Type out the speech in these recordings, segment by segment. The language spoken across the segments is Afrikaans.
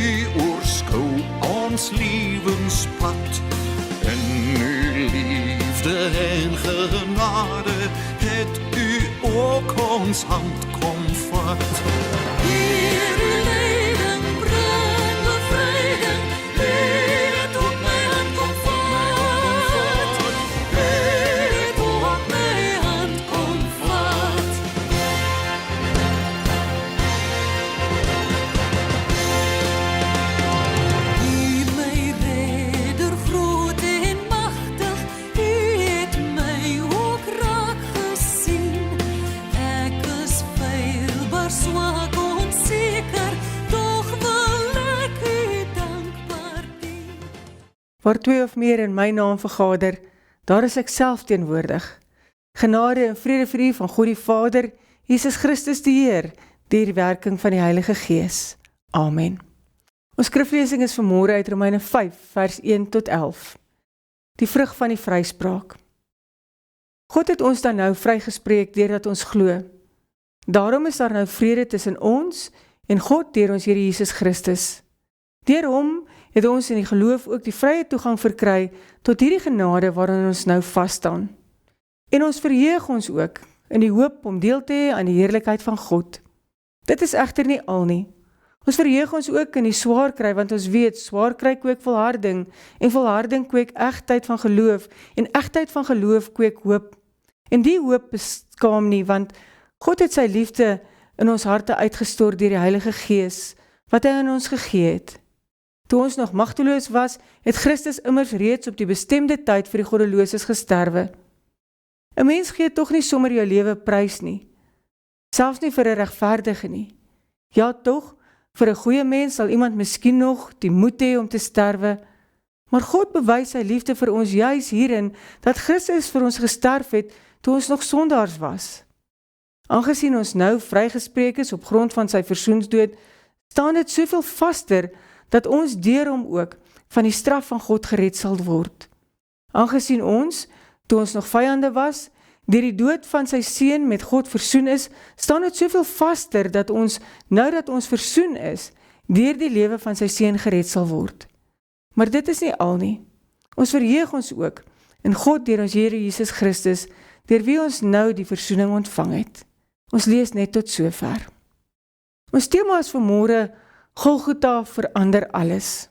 U oorskou ons lewenspad. In U liefde en genade het U ook ons hand kom vat. Heer, uw leiding brengt bevrijding. Heer, het op mijn hand komt vat. Heer, het op mijn hand komt vat. U, mijn redder, groot en machtig, u het mij ook raak gezien. Ek is feilbaar, swak, onzeker, toch wil ek u dankbaar dien. Waar twee of meer in my naam vergader, daar is ek self teenwoordig. Genade en vrede vir u van God die Vader, Jesus Christus die Heer, deur die werking van die Heilige Gees. Amen. Ons skriflesing is vanmôre uit Romeine 5, vers 1 tot 11. Die vrug van die vryspraak. God het ons dan nou vrygespreek deurdat ons glo. Daarom is daar nou vrede tussen ons en God deur ons Here Jesus Christus. Deur hom het ons in die geloof ook die vrye toegang verkry tot hierdie genade waarin ons nou vasstaan. En ons verheug ons ook in die hoop om deel te hê aan die heerlikheid van God. Dit is egter nie al nie. Ons verheug ons ook in die swaar kry, want ons weet, swaar kry kweek volharding, en volharding kweek egtheid van geloof, en egtheid van geloof kweek hoop. En die hoop beskaam nie, want God het sy liefde in ons harte uitgestort deur die Heilige Gees, wat hy aan ons gegee het. Toe ons nog magteloos was, het Christus immers reeds op die bestemde tyd vir die goddeloses gesterwe. 'n Mens gee tog nie sommer jou lewe prys nie, selfs nie vir 'n regverdige nie. Ja tog, vir 'n goeie mens sal iemand miskien nog die moed hê om te sterwe, maar God bewys sy liefde vir ons juis hierin, dat Christus vir ons gesterf het, toe ons nog sondaars was. Aangesien ons nou vrygespreek is op grond van sy versoensdood, staan dit soveel vaster, dat ons deur hom ook van die straf van God gered sal word. Aangesien ons, toe ons nog vyande was, deur die dood van sy seun met God versoen is, staan dit soveel vaster, dat ons, nou dat ons versoen is, deur die lewe van sy seun gered sal word. Maar dit is nie al nie. Ons verheug ons ook in God deur ons Here Jesus Christus, deur wie ons nou die versoening ontvang het. Ons lees net tot sover. Ons tema is vanmôre Golgotha verander alles.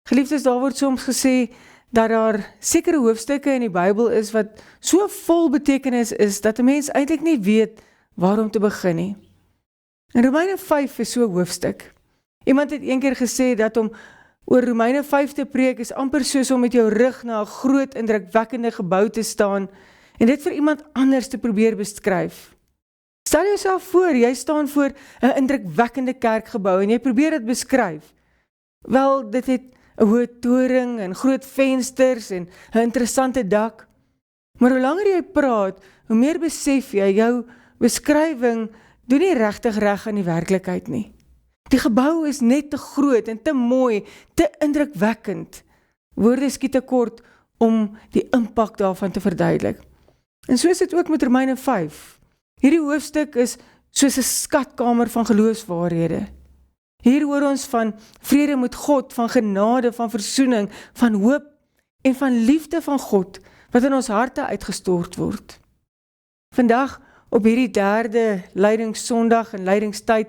Geliefdes, daar word soms gesê dat daar sekere hoofstukke in die Bybel is wat so vol betekenis is, dat 'n mens eintlik nie weet waarom te begin nie. In Romeine 5 is so 'n hoofstuk. Iemand het eendag gesê dat om oor Romeine 5 te preek is amper soos om met jou rug na 'n groot indrukwekkende gebou te staan en dit vir iemand anders te probeer beskryf. Stel jouself voor, jy staan voor 'n indrukwekkende kerkgebou en jy probeer dit beskryf. Wel, dit het 'n hoë toring en groot vensters en 'n interessante dak. Maar hoe langer jy praat, hoe meer besef jy, jou beskrywing doen nie regtig reg aan die werklikheid nie. Die gebou is net te groot en te mooi, te indrukwekkend. Woorde skiet te kort om die impak daarvan te verduidelik. En so is dit ook met Romeine 5. Hierdie hoofstuk is soos 'n skatkamer van geloofswaarhede. Hier hoor ons van vrede met God, van genade, van versoening, van hoop en van liefde van God, wat in ons harte uitgestort word. Vandag, op hierdie 3de lydingssondag en lydingstyd,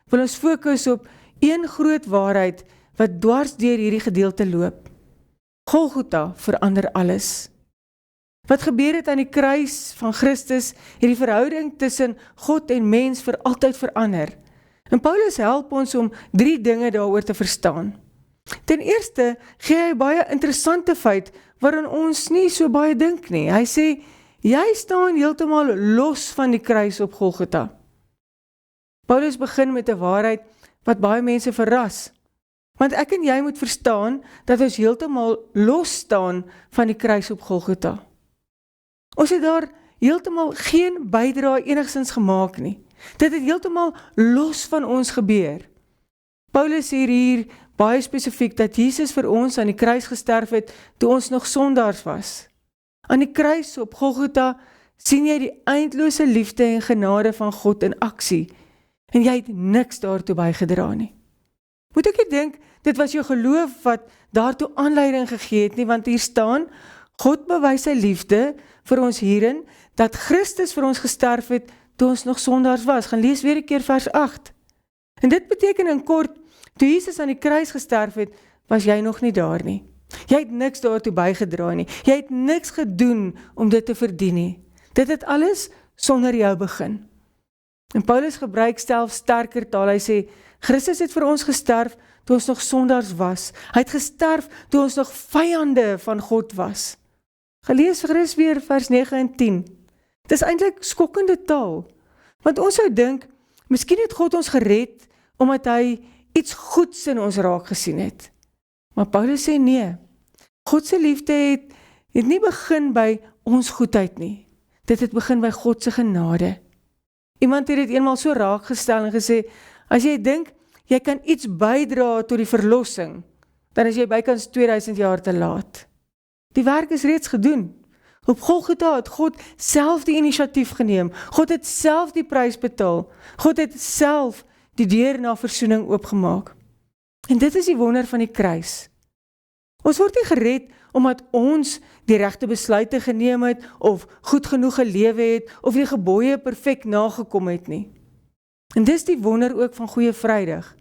wil ons fokus op een groot waarheid, wat dwars deur hierdie gedeelte loop. Golgotha verander alles. Wat gebeur het aan die kruis van Christus, het die verhouding tussen God en mens vir altyd verander. En Paulus help ons om 3 dinge daaroor te verstaan. Ten eerste gee hy baie interessante feit, waarin ons nie so baie dink nie. Hy sê, jy staan heeltemal los van die kruis op Golgotha. Paulus begin met 'n waarheid wat baie mense verras. Want ek en jy moet verstaan, dat ons heeltemal los staan van die kruis op Golgotha. Ons het daar heeltemal geen bydrae enigstens gemaak nie. Dit het heeltemal los van ons gebeur. Paulus sê hier baie spesifiek dat Jesus vir ons aan die kruis gesterf het toe ons nog sondaars was. Aan die kruis op Golgotha sien jy die eindlose liefde en genade van God in aksie en jy het niks daartoe bygedra nie. Moet ek nie dink, dit was jou geloof wat daartoe aanleiding gegee het nie, want hier staan, God bewys sy liefde vir ons hierin, dat Christus vir ons gesterf het, toe ons nog sondaars was. Gaan lees weer 'n keer vers 8. En dit beteken in kort, toe Jesus aan die kruis gesterf het, was jy nog nie daar nie. Jy het niks daartoe bygedra nie. Jy het niks gedoen om dit te verdien nie. Dit het alles sonder jou begin. En Paulus gebruik self sterker taal. Hy sê, Christus het vir ons gesterf toe ons nog sondaars was. Hy het gesterf toe ons nog vyande van God was. Gelees gerus weer vers 9 en 10. Dit is eintlik skokkende taal. Want ons sou dink, miskien het God ons gered omdat hy iets goeds in ons raak gesien het. Maar Paulus sê nee. God se liefde het nie begin by ons goedheid nie. Dit het begin by God se genade. Iemand het dit eenmaal so raak gestel en gesê, as jy dink, jy kan iets bydra tot die verlossing, dan is jy bykans 2000 jaar te laat. Die werk is reeds gedoen. Op Golgotha het God self die inisiatief geneem. God het self die prys betaal. God het self die deur na versoening oopgemaak. En dit is die wonder van die kruis. Ons word nie gered omdat ons die regte besluite geneem het, of goed genoeg gelewe het, of die gebooie perfek nagekom het nie. En dis die wonder ook van Goeie Vrydag.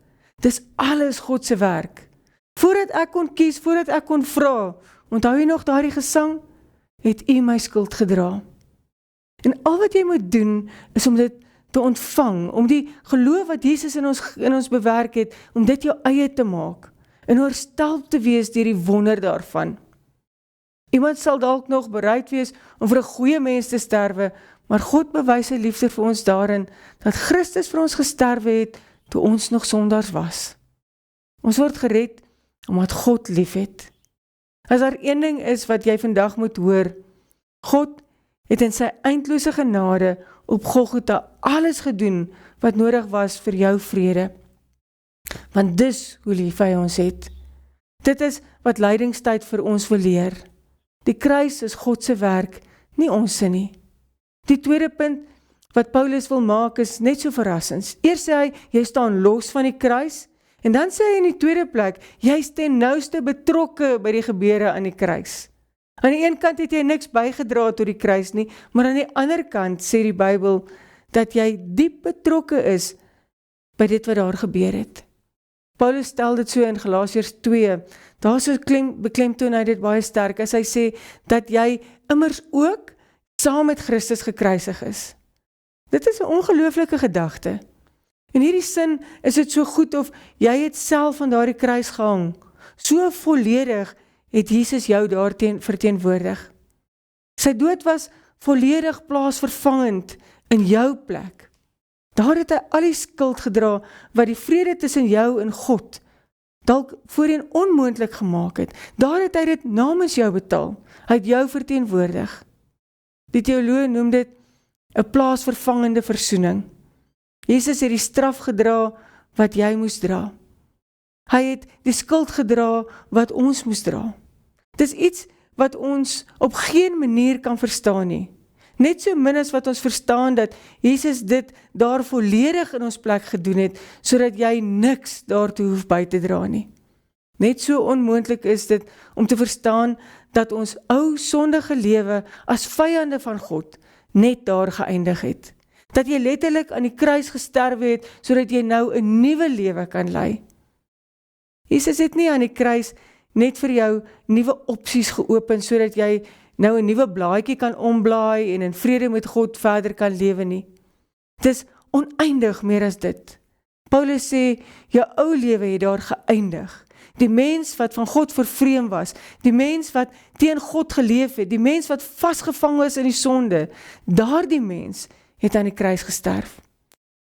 Dis alles God se werk. Voordat ek kon kies, voordat ek kon vra, onthou jy nog daardie gesang? Het U my skuld gedra. En al wat jy moet doen, is om dit te ontvang, om die geloof wat Jesus in ons bewerk het, om dit jou eie te maak, en oorstelp te wees deur die wonder daarvan. Iemand sal dalk nog bereid wees om vir 'n goeie mens te sterwe, maar God bewys sy liefde vir ons daarin, dat Christus vir ons gesterwe het, toe ons nog sondaars was. Ons word gered, omdat God lief het. As daar een ding is wat jy vandag moet hoor, God het in sy eindlose genade op Golgotha alles gedoen wat nodig was vir jou vrede. Want dis hoe lief hy ons het. Dit is wat lydingstyd vir ons wil leer. Die kruis is God se werk, nie ons se nie. Die tweede punt wat Paulus wil maak is net so verrassend. Eers sê hy, jy staan los van die kruis, en dan sê hy in die tweede plek, jy is ten nouste betrokke by die gebeure aan die kruis. Aan die een kant het jy niks bygedra tot die kruis nie, maar aan die ander kant sê die Bybel, dat jy diep betrokke is by dit wat daar gebeur het. Paulus stel dit so in Galasiërs 2, daar so beklemtoon hy dit baie sterk, as hy sê, dat jy immers ook saam met Christus gekruisig is. Dit is 'n ongelooflike gedagte. In hierdie sin is dit so goed of jy het self aan daardie kruis gehang. So volledig het Jesus jou daarteen verteenwoordig. Sy dood was volledig plaasvervangend in jou plek. Daar het hy al die skuld gedra wat die vrede tussen jou en God dalk voorheen onmoontlik gemaak het. Daar het hy dit namens jou betaal. Hy het jou verteenwoordig. Die teoloog noem dit 'n plaasvervangende versoening. Jesus het die straf gedra wat jy moes dra. Hy het die skuld gedra wat ons moes dra. Dis iets wat ons op geen manier kan verstaan nie. Net so min as wat ons verstaan dat Jesus dit daar volledig in ons plek gedoen het, sodat jy niks daartoe hoef by te dra nie. Net so onmoontlik is dit om te verstaan dat ons ou sondige lewe as vyande van God net daar geëindig het. Dat jy letterlik aan die kruis gesterwe het, sodat jy nou 'n nuwe lewe kan lei. Jesus het nie aan die kruis net vir jou nuwe opsies geopen, sodat jy nou 'n nuwe blaadjie kan omblaai en in vrede met God verder kan lewe nie. Dit is oneindig meer as dit. Paulus sê, jou ou lewe het daar geëindig. Die mens wat van God vervreem was, die mens wat teen God geleef het, die mens wat vasgevang was in die sonde, daardie mens het aan die kruis gesterf.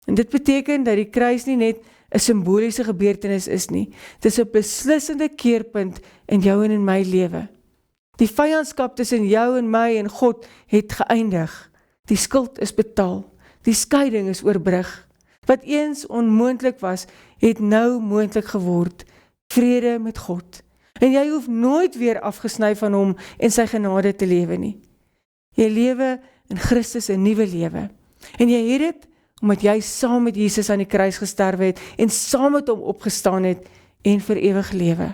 En dit beteken dat die kruis nie net 'n simboliese gebeurtenis is nie. Dit is 'n beslissende keerpunt in jou en in my lewe. Die vyandskap tussen jou en my en God het geëindig. Die skuld is betaal. Die skeiding is oorbrug. Wat eens onmoontlik was, het nou moontlik geword. Vrede met God. En jy hoef nooit weer afgesny van hom en sy genade te lewe nie. Jy lewe in Christus 'n nuwe lewe. En jy het dit omdat jy saam met Jesus aan die kruis gesterwe het en saam met hom opgestaan het en vir ewig lewe.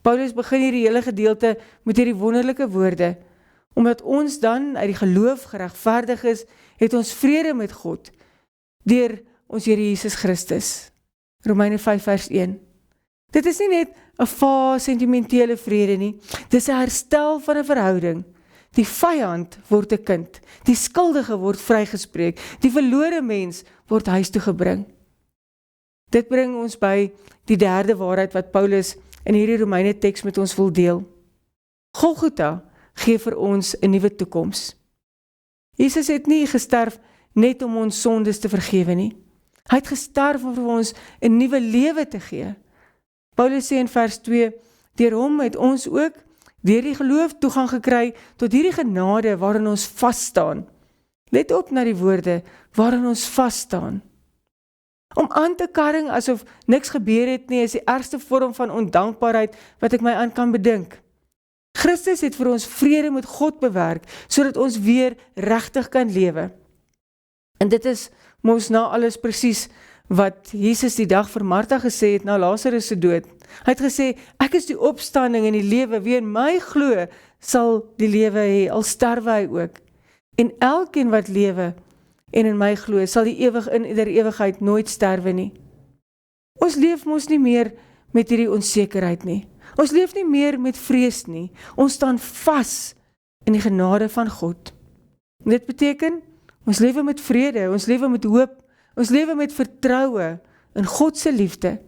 Paulus begin hierdie hele gedeelte met hierdie wonderlike woorde, omdat ons dan uit die geloof geregverdig is, het ons vrede met God, deur ons Here Jesus Christus. Romeine 5 vers 1. Dit is nie net 'n vaag sentimentele vrede nie, dit is 'n herstel van 'n verhouding. Die vyand word 'n kind, die skuldige word vrygespreek, die verlore mens word huis toe gebring. Dit bring ons by die derde waarheid wat Paulus in hierdie Romeine teks met ons wil deel. Golgotha gee vir ons 'n nuwe toekoms. Jesus het nie gesterf net om ons sondes te vergewe nie. Hy het gesterf om vir ons 'n nuwe lewe te gee. Paulus sê in vers 2, deur hom het ons ook deur die geloof toegang gekry tot hierdie genade waarin ons vasstaan. Let op na die woorde, waarin ons vasstaan. Om aan te karring asof niks gebeur het nie, is die ergste vorm van ondankbaarheid wat ek my aan kan bedink. Christus het vir ons vrede met God bewerk, sodat ons weer regtig kan lewe. En dit is mos na alles presies wat Jesus die dag vir Martha gesê het na Lazarus se dood. Hy het gesê, ek is die opstanding en die lewe, wie in my glo, sal die lewe hê, al sterwe hy ook. En elkeen wat lewe en in my glo, sal die in der ewigheid nooit sterwe nie. Ons leef mos nie meer met hierdie onsekerheid nie. Ons leef nie meer met vrees nie. Ons staan vas in die genade van God. En dit beteken, ons lewe met vrede, ons lewe met hoop, ons lewe met vertroue in God se liefde.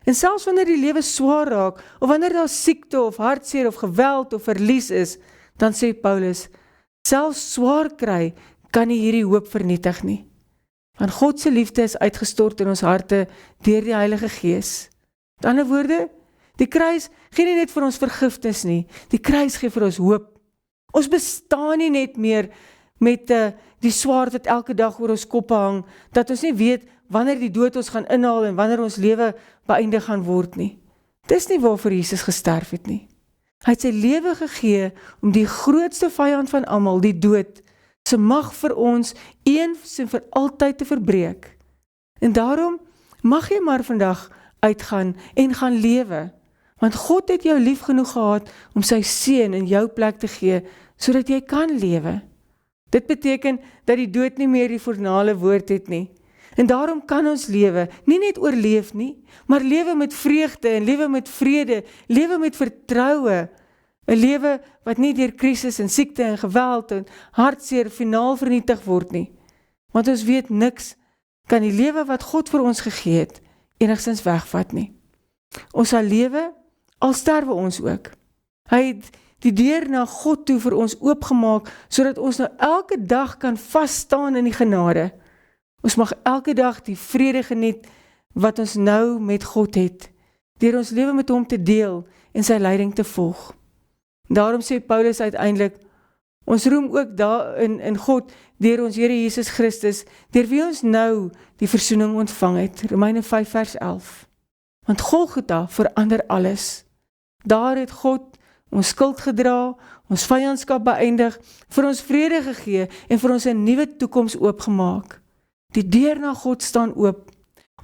En selfs wanneer die lewe swaar raak, of wanneer daar siekte of hartseer of geweld of verlies is, dan sê Paulus, selfs swaar kry, kan nie hierdie hoop vernietig nie. Want God se liefde is uitgestort in ons harte deur die Heilige Gees. Met ander woorde, die kruis gee nie net vir ons vergifnis nie, die kruis gee vir ons hoop. Ons bestaan nie net meer met die swaard wat elke dag oor ons koppe hang, dat ons nie weet wanneer die dood ons gaan inhaal en wanneer ons lewe beëindig gaan word nie. Dis nie waarvoor Jesus gesterf het nie. Hy het sy lewe gegee om die grootste vyand van almal, die dood, se mag vir ons eens en vir altyd te verbreek. En daarom mag jy maar vandag uitgaan en gaan lewe, want God het jou lief genoeg gehad om sy seun in jou plek te gee, sodat jy kan lewe. Dit beteken dat die dood nie meer die finale woord het nie. En daarom kan ons lewe, nie net oorleef nie, maar lewe met vreugde en lewe met vrede, lewe met vertroue, 'n lewe wat nie deur krisis en siekte en geweld en hartseer finaal vernietig word nie. Want ons weet niks kan die lewe wat God vir ons gegee het, enigstens wegvat nie. Ons sal lewe, al sterwe ons ook. Hy het die deur na God toe vir ons oopgemaak, sodat ons nou elke dag kan vasstaan in die genade. Ons mag elke dag die vrede geniet wat ons nou met God het, deur ons lewe met hom te deel en sy leiding te volg. Daarom sê Paulus uiteindelik, ons roem ook daar in God, deur ons Here Jesus Christus, deur wie ons nou die versoening ontvang het. Romeine 5 vers 11. Want Golgotha verander alles. Daar het God ons skuld gedra, ons vyandskap beëindig, vir ons vrede gegee en vir ons 'n nuwe toekoms oopgemaak. Die deur na God staan oop.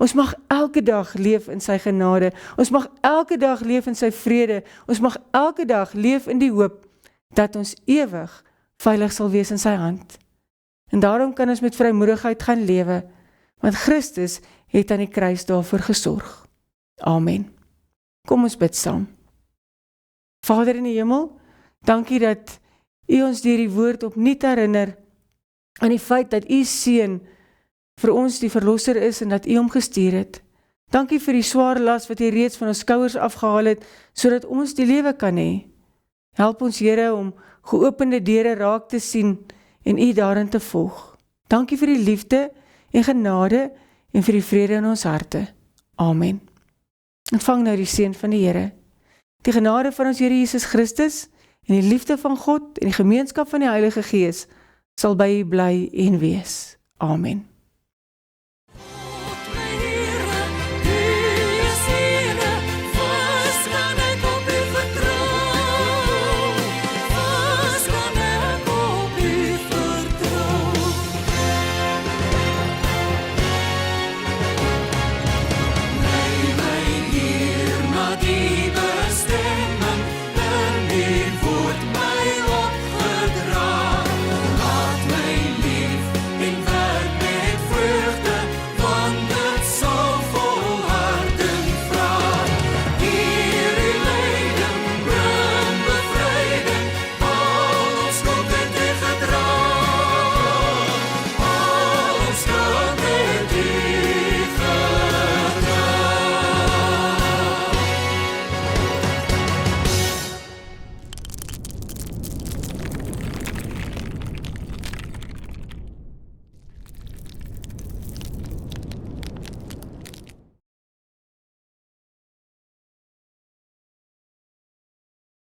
Ons mag elke dag leef in sy genade. Ons mag elke dag leef in sy vrede. Ons mag elke dag leef in die hoop dat ons ewig veilig sal wees in sy hand. En daarom kan ons met vrymoedigheid gaan lewe, want Christus het aan die kruis daarvoor gesorg. Amen. Kom ons bid saam. Vader in die hemel, dankie dat U ons deur die woord opnuut herinner aan die feit dat U seun vir ons die verlosser is en dat U hom gestuur het. Dankie vir die swaar las wat U reeds van ons skouers afgehaal het, sodat ons die lewe kan hê. Help ons Here om geopende deure raak te sien en U daarin te volg. Dankie vir die liefde en genade en vir die vrede in ons harte. Amen. Ontvang nou die seën van die Here. Die genade van ons Here Jesus Christus en die liefde van God en die gemeenskap van die Heilige Gees sal by U bly en wees. Amen.